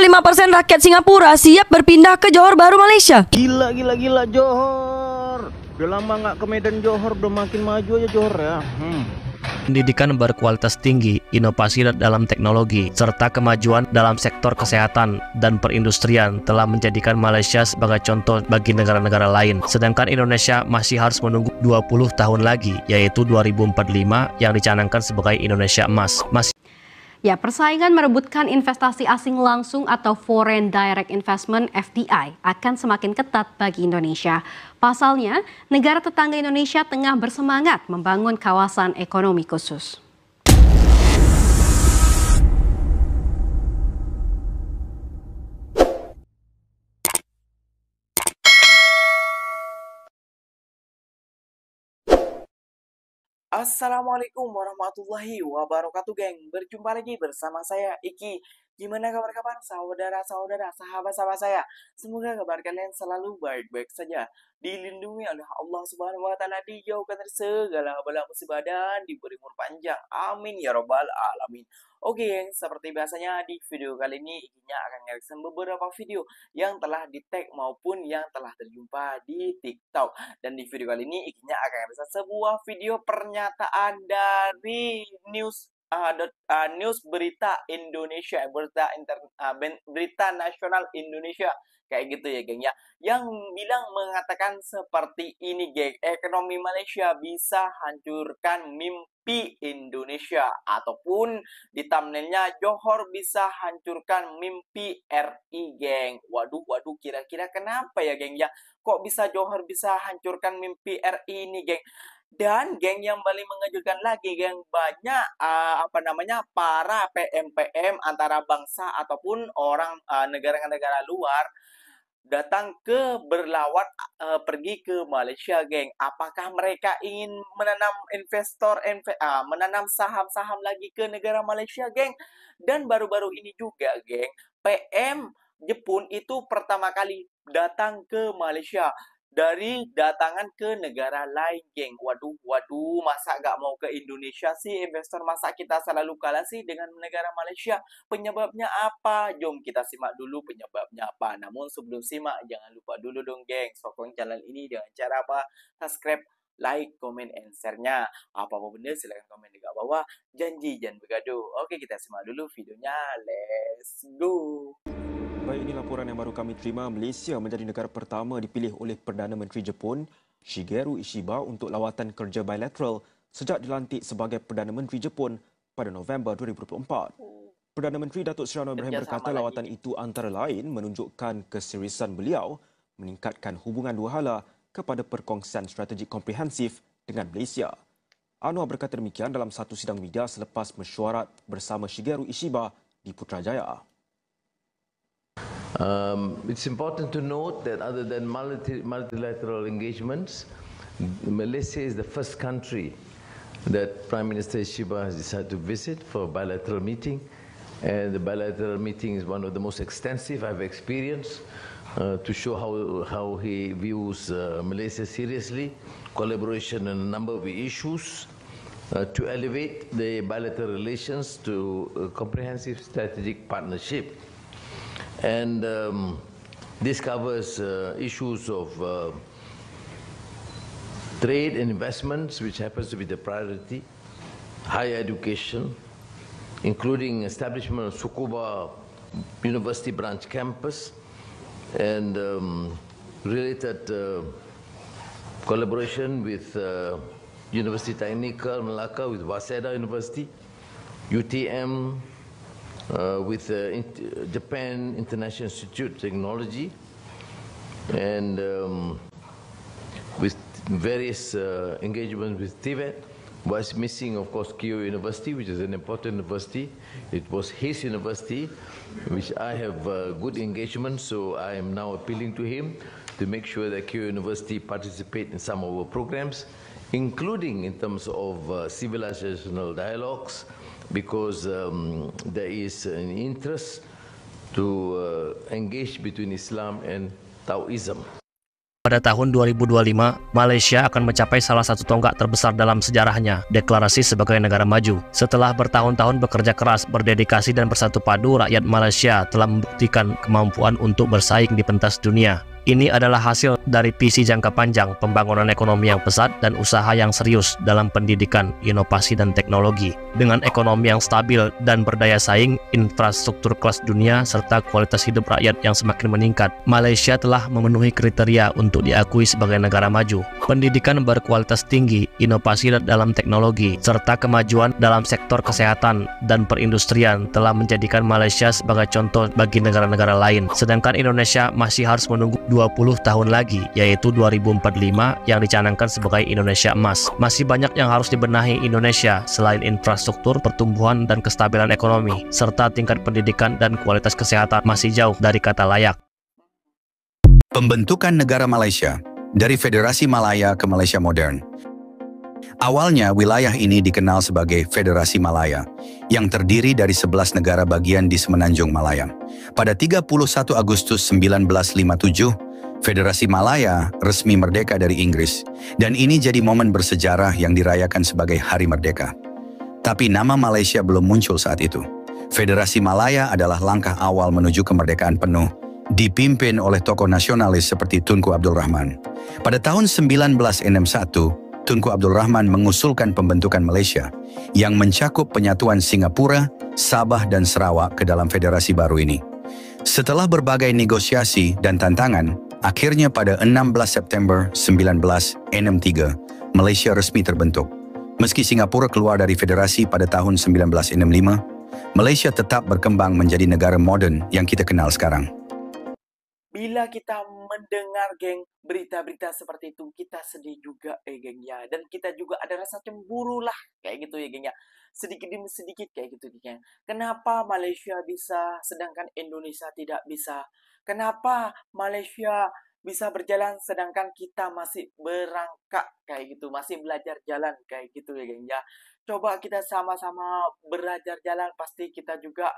95% rakyat Singapura siap berpindah ke Johor Bahru, Malaysia. Gila Johor. Udah lama nggak ke Medan Johor, udah makin maju aja Johor ya. Pendidikan berkualitas tinggi, inovasi dalam teknologi, serta kemajuan dalam sektor kesehatan dan perindustrian telah menjadikan Malaysia sebagai contoh bagi negara-negara lain. Sedangkan Indonesia masih harus menunggu 20 tahun lagi, yaitu 2045 yang dicanangkan sebagai Indonesia Emas. Ya, persaingan merebutkan investasi asing langsung atau Foreign Direct Investment (FDI) akan semakin ketat bagi Indonesia. Pasalnya, negara tetangga Indonesia tengah bersemangat membangun kawasan ekonomi khusus. Assalamualaikum warahmatullahi wabarakatuh, geng. Berjumpa lagi bersama saya, Iki. Gimana kabar saudara-saudara, sahabat-sahabat saya? Semoga kabar kalian selalu baik-baik saja, dilindungi oleh Allah Subhanahu wa taala, dijauhkan dari segala bala musibah dan diberi umur panjang. Amin ya robbal alamin. Oke, geng, seperti biasanya di video kali ini Ikinya akan nge-reaction beberapa video yang telah di-tag maupun yang telah terjumpa di TikTok. Dan di video kali ini Ikinya akan nge-reaction sebuah video pernyataan dari news berita Indonesia, berita nasional Indonesia, kayak gitu ya geng ya, yang bilang mengatakan seperti ini geng, ekonomi Malaysia bisa hancurkan mimpi Indonesia, ataupun di thumbnailnya Johor bisa hancurkan mimpi RI geng. Waduh, kira-kira kenapa ya geng ya, kok bisa Johor bisa hancurkan mimpi RI ini geng? Dan geng, yang paling mengejutkan lagi geng, banyak para PM antara bangsa ataupun orang negara-negara luar datang ke berlawat pergi ke Malaysia geng. Apakah mereka ingin menanam menanam saham-saham lagi ke negara Malaysia geng? Dan baru-baru ini juga geng, PM Jepun itu pertama kali datang ke Malaysia dari datangan ke negara lain geng. Waduh, masa gak mau ke Indonesia sih investor? Masa kita selalu kalah sih dengan negara Malaysia? Penyebabnya apa? Jom kita simak dulu penyebabnya apa. Namun sebelum simak, jangan lupa dulu dong geng, sokong channel ini dengan cara apa? Subscribe, like, comment, and share-nya. Apa-apa benda silahkan komen di bawah. Janji jangan bergaduh. Oke, kita simak dulu videonya. Let's go. Baik, ini laporan yang baru kami terima. Malaysia menjadi negara pertama dipilih oleh Perdana Menteri Jepun, Shigeru Ishiba, untuk lawatan kerja bilateral sejak dilantik sebagai Perdana Menteri Jepun pada November 2024. Perdana Menteri Datuk Seri Anwar Ibrahim berkata lawatan itu antara lain menunjukkan keseriusan beliau meningkatkan hubungan dua hala kepada perkongsian strategik komprehensif dengan Malaysia. Anwar berkata demikian dalam satu sidang media selepas mesyuarat bersama Shigeru Ishiba di Putrajaya. It's important to note that other than multilateral engagements, Malaysia is the first country that Prime Minister Ishiba has decided to visit for a bilateral meeting. And the bilateral meeting is one of the most extensive I've experienced to show how he views Malaysia seriously, collaboration on a number of issues, to elevate the bilateral relations to a comprehensive strategic partnership. And this covers issues of trade and investments, which happens to be the priority, higher education, including establishment of Tsukuba University branch campus, and related collaboration with University Technical Melaka, with Waseda University, UTM, with Japan International Institute of Technology, and with various engagements with Tibet. Was missing, of course, Kyoto University, which is an important university. It was his university, which I have good engagement, so I am now appealing to him to make sure that Kyoto University participate in some of our programs, including in terms of civilizational dialogues, because there is an interest to engage between Islam and Taoism. Pada tahun 2025, Malaysia akan mencapai salah satu tonggak terbesar dalam sejarahnya, deklarasi sebagai negara maju. Setelah bertahun-tahun bekerja keras, berdedikasi dan bersatu padu, rakyat Malaysia telah membuktikan kemampuan untuk bersaing di pentas dunia. Ini adalah hasil dari visi jangka panjang, pembangunan ekonomi yang pesat, dan usaha yang serius dalam pendidikan, inovasi, dan teknologi. Dengan ekonomi yang stabil dan berdaya saing, infrastruktur kelas dunia, serta kualitas hidup rakyat yang semakin meningkat, Malaysia telah memenuhi kriteria untuk diakui sebagai negara maju. Pendidikan berkualitas tinggi, inovasi dalam teknologi, serta kemajuan dalam sektor kesehatan dan perindustrian telah menjadikan Malaysia sebagai contoh bagi negara-negara lain. Sedangkan Indonesia masih harus menunggu 20 tahun lagi, yaitu 2045 yang dicanangkan sebagai Indonesia Emas. Masih banyak yang harus dibenahi Indonesia selain infrastruktur, pertumbuhan, dan kestabilan ekonomi, serta tingkat pendidikan dan kualitas kesehatan masih jauh dari kata layak. Pembentukan negara Malaysia dari Federasi Malaya ke Malaysia modern. Awalnya, wilayah ini dikenal sebagai Federasi Malaya, yang terdiri dari 11 negara bagian di Semenanjung Malaya. Pada 31 Agustus 1957, Federasi Malaya resmi merdeka dari Inggris, dan ini jadi momen bersejarah yang dirayakan sebagai Hari Merdeka. Tapi nama Malaysia belum muncul saat itu. Federasi Malaya adalah langkah awal menuju kemerdekaan penuh, dipimpin oleh tokoh nasionalis seperti Tunku Abdul Rahman. Pada tahun 1961, Tunku Abdul Rahman mengusulkan pembentukan Malaysia yang mencakup penyatuan Singapura, Sabah, dan Sarawak ke dalam federasi baru ini. Setelah berbagai negosiasi dan tantangan, akhirnya pada 16 September 1963, Malaysia resmi terbentuk. Meski Singapura keluar dari federasi pada tahun 1965, Malaysia tetap berkembang menjadi negara moden yang kita kenal sekarang. Bila kita mendengar, geng, berita-berita seperti itu, kita sedih juga, geng, ya. Dan kita juga ada rasa cemburu lah, kayak gitu ya, geng, ya. Sedikit demi sedikit, kayak gitu, geng. Kenapa Malaysia bisa, sedangkan Indonesia tidak bisa? Kenapa Malaysia bisa berjalan, sedangkan kita masih berangkat, kayak gitu. Masih belajar jalan, kayak gitu ya, geng, ya. Coba kita sama-sama belajar jalan, pasti kita juga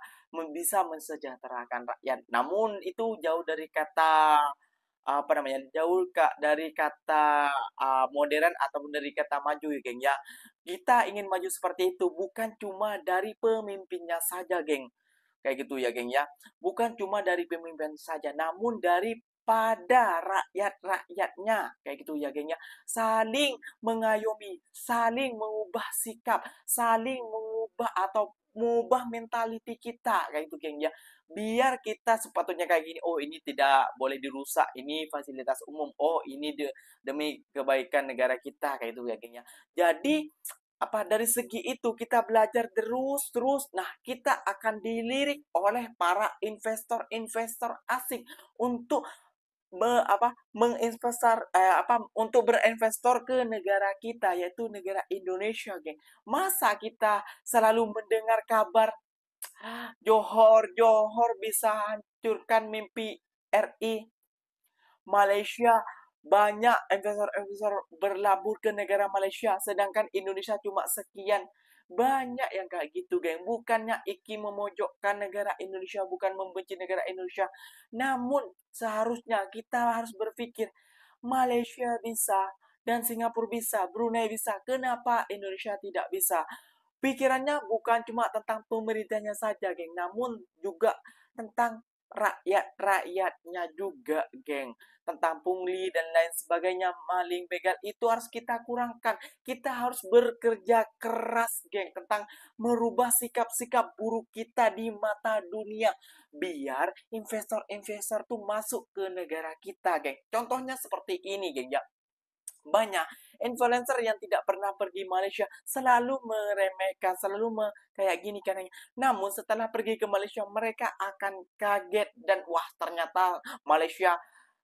bisa mensejahterakan rakyat. Namun itu jauh dari kata jauh dari kata modern ataupun dari kata maju ya, geng, ya. Kita ingin maju seperti itu bukan cuma dari pemimpinnya saja, geng. Kayak gitu ya, geng, ya. Bukan cuma dari pemimpin saja, namun pada rakyat-rakyatnya, kayak gitu ya, geng, ya. Saling mengayomi, saling mengubah sikap, saling mengubah atau mengubah mentaliti kita, kayak gitu, geng, ya. Biar kita sepatutnya kayak gini, oh ini tidak boleh dirusak, ini fasilitas umum, oh ini demi kebaikan negara kita, kayak gitu ya, geng, ya. Jadi dari segi itu kita belajar terus. Nah, kita akan dilirik oleh para investor asing untuk untuk berinvestor ke negara kita, yaitu negara Indonesia, geng. Masa kita selalu mendengar kabar Johor bisa hancurkan mimpi RI. Malaysia banyak investor berlabur ke negara Malaysia, sedangkan Indonesia cuma sekian. Banyak yang kayak gitu, geng. Bukannya Iki memojokkan negara Indonesia, bukan membenci negara Indonesia. Namun seharusnya kita harus berpikir, Malaysia bisa, dan Singapura bisa, Brunei bisa. Kenapa Indonesia tidak bisa? Pikirannya bukan cuma tentang pemerintahnya saja, geng. Namun juga tentang rakyat-rakyatnya juga, geng. Tentang pungli dan lain sebagainya, maling, begal, itu harus kita kurangkan. Kita harus bekerja keras, geng, tentang merubah sikap-sikap buruk kita di mata dunia, biar investor-investor tuh masuk ke negara kita, geng. Contohnya seperti ini, geng, ya. Banyak influencer yang tidak pernah pergi Malaysia selalu meremehkan, kayak gini kan. Namun setelah pergi ke Malaysia, mereka akan kaget dan wah, ternyata Malaysia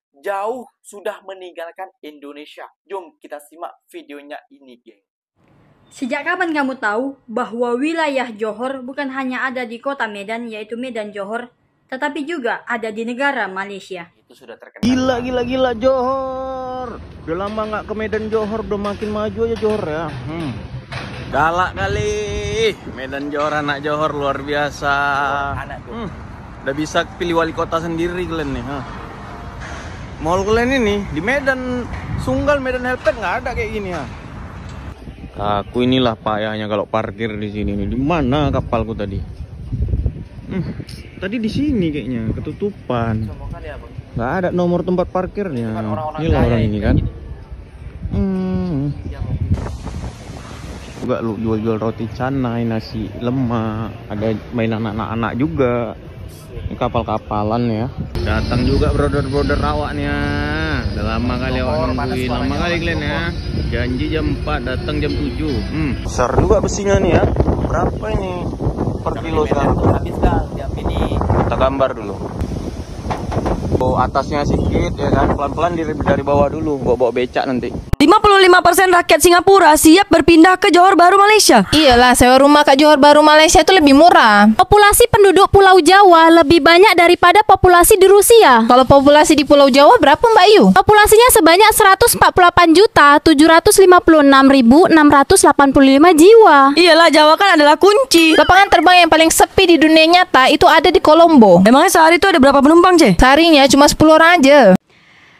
jauh sudah meninggalkan Indonesia. Jom kita simak videonya ini, geng. Sejak kapan kamu tahu bahwa wilayah Johor bukan hanya ada di kota Medan, yaitu Medan Johor, tetapi juga ada di negara Malaysia? Itu sudah terkenal. Gila Johor. Udah lama nggak ke Medan Johor, udah makin maju aja Johor ya. Galak kali. Medan Johor, anak Johor luar biasa. Anak Johor. Udah bisa pilih wali kota sendiri kalian nih. mall kalian ini di Medan Sunggal, Medan Helpet nggak ada kayak gini ya. Aku inilah payahnya kalau parkir di sini nih. Di mana kapalku tadi? Tadi di sini kayaknya ketutupan. Nggak ada nomor tempat parkirnya. Ini lah orang ini kan. Juga lu jual-jual roti canai, nasi lemak, ada mainan anak-anak juga. Ini kapal-kapalan ya. Datang juga brother-brother awaknya. Udah lama kali awak nungguin, lama kali kalian ya. Janji jam 4, datang jam 7. Besar juga besinya nih ya. Berapa ini per kilo sekarang? Habis kan, tiap ini. Kita gambar dulu. Oh, atasnya sedikit ya kan, pelan-pelan dari bawah dulu, bawa becak nanti. 55% rakyat Singapura siap berpindah ke Johor Bahru, Malaysia. Iyalah, sewa rumah ke Johor Bahru, Malaysia itu lebih murah. Populasi penduduk Pulau Jawa lebih banyak daripada populasi di Rusia. Kalau populasi di Pulau Jawa berapa, Mbak Yu? Populasinya sebanyak 148.756.685 jiwa. Iyalah, Jawa kan adalah kunci. Lapangan terbang yang paling sepi di dunia nyata itu ada di Colombo. Emangnya sehari itu ada berapa penumpang, Ce? Seharinya cuma 10 orang aja.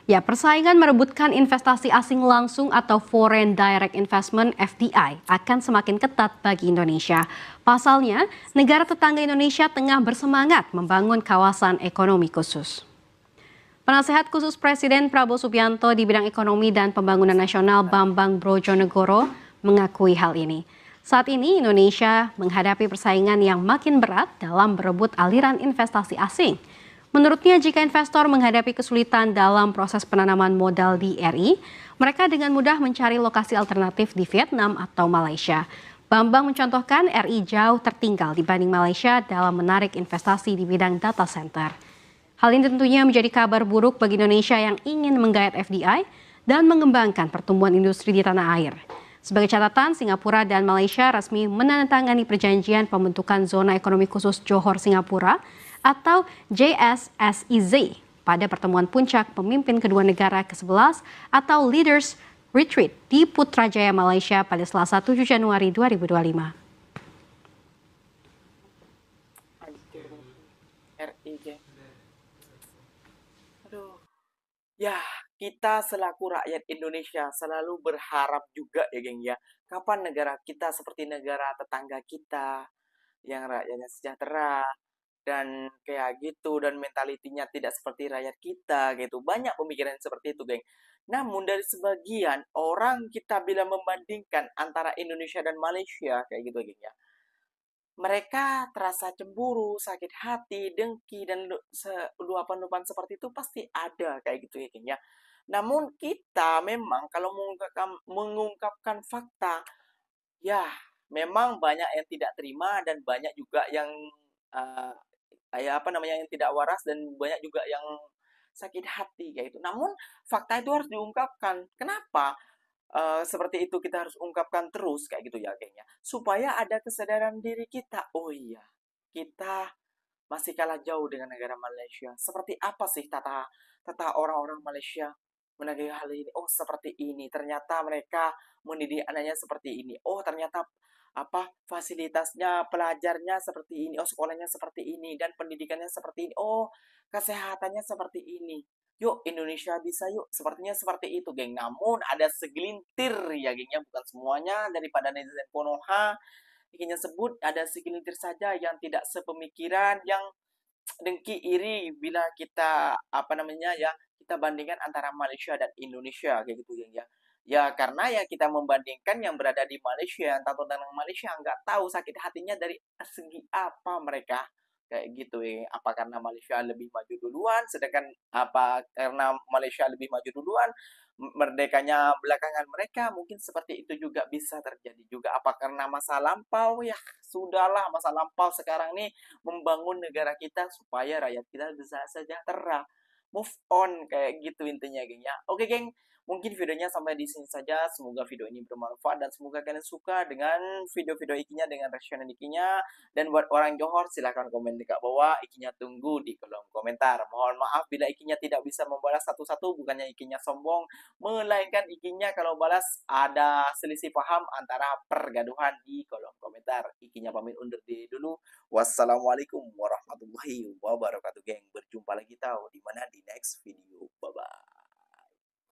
Ya, persaingan merebutkan investasi asing langsung atau Foreign Direct Investment (FDI) akan semakin ketat bagi Indonesia. Pasalnya, negara tetangga Indonesia tengah bersemangat membangun kawasan ekonomi khusus. Penasehat khusus Presiden Prabowo Subianto di bidang ekonomi dan pembangunan nasional Bambang Brojonegoro mengakui hal ini. Saat ini Indonesia menghadapi persaingan yang makin berat dalam berebut aliran investasi asing. Menurutnya, jika investor menghadapi kesulitan dalam proses penanaman modal di RI, mereka dengan mudah mencari lokasi alternatif di Vietnam atau Malaysia. Bambang mencontohkan RI jauh tertinggal dibanding Malaysia dalam menarik investasi di bidang data center. Hal ini tentunya menjadi kabar buruk bagi Indonesia yang ingin menggayat FDI dan mengembangkan pertumbuhan industri di tanah air. Sebagai catatan, Singapura dan Malaysia resmi menandatangani perjanjian pembentukan Zona Ekonomi Khusus Johor Singapura atau JSSEZ pada pertemuan puncak pemimpin kedua negara ke-11 atau Leaders Retreat di Putrajaya, Malaysia pada Selasa 7 Januari 2025. Aduh. Ya, kita selaku rakyat Indonesia selalu berharap juga ya, geng ya. Kapan negara kita seperti negara tetangga kita yang rakyatnya sejahtera dan kayak gitu, dan mentalitinya tidak seperti rakyat kita gitu. Banyak pemikiran seperti itu, geng. Namun dari sebagian orang kita bila membandingkan antara Indonesia dan Malaysia kayak gitu, geng ya. Mereka terasa cemburu, sakit hati, dengki, dan luapan-luapan seperti itu pasti ada kayak gitu ya, geng ya. Namun kita memang kalau mengungkapkan fakta, ya memang banyak yang tidak terima dan banyak juga yang yang tidak waras, dan banyak juga yang sakit hati kayak itu. Namun fakta itu harus diungkapkan. Kenapa? Seperti itu kita harus ungkapkan terus kayak gitu ya, gengnya, supaya ada kesadaran diri kita. Oh iya, kita masih kalah jauh dengan negara Malaysia. Seperti apa sih tata orang-orang Malaysia menanggapi hal ini? Oh, seperti ini. Ternyata mereka mendidik anaknya seperti ini. Oh, ternyata fasilitasnya, pelajarnya seperti ini. Oh, sekolahnya seperti ini, dan pendidikannya seperti ini. Oh, kesehatannya seperti ini. Yuk, Indonesia bisa yuk. Sepertinya seperti itu, geng. Namun ada segelintir ya, gengnya, bukan semuanya daripada netizen Konoha. Gengnya sebut ada segelintir saja yang tidak sepemikiran, yang dengki, iri bila kita kita bandingkan antara Malaysia dan Indonesia kayak gitu, geng ya. Ya karena ya kita membandingkan yang berada di Malaysia, yang tahu tentang Malaysia, nggak tahu sakit hatinya dari segi apa mereka kayak gitu ya. Apa karena Malaysia lebih maju duluan, sedangkan karena Malaysia lebih maju duluan, merdekanya belakangan mereka, mungkin seperti itu juga bisa terjadi juga. Apa karena masa lampau? Ya sudahlah, masa lampau. Sekarang nih membangun negara kita supaya rakyat kita bisa sejahtera. Move on kayak gitu intinya, geng ya. Oke, geng. Mungkin videonya sampai di sini saja. Semoga video ini bermanfaat dan semoga kalian suka dengan video-video Ikinya, dengan reaction Ikinya. Dan buat orang Johor silahkan komen dekat bawah. Ikinya tunggu di kolom komentar. Mohon maaf bila Ikinya tidak bisa membalas satu-satu. Bukannya Ikinya sombong, melainkan Ikinya kalau balas ada selisih paham antara pergaduhan di kolom komentar. Ikinya pamit undur diri dulu. Wassalamualaikum warahmatullahi wabarakatuh, geng. Berjumpa lagi tahu di mana di next video. Bye bye.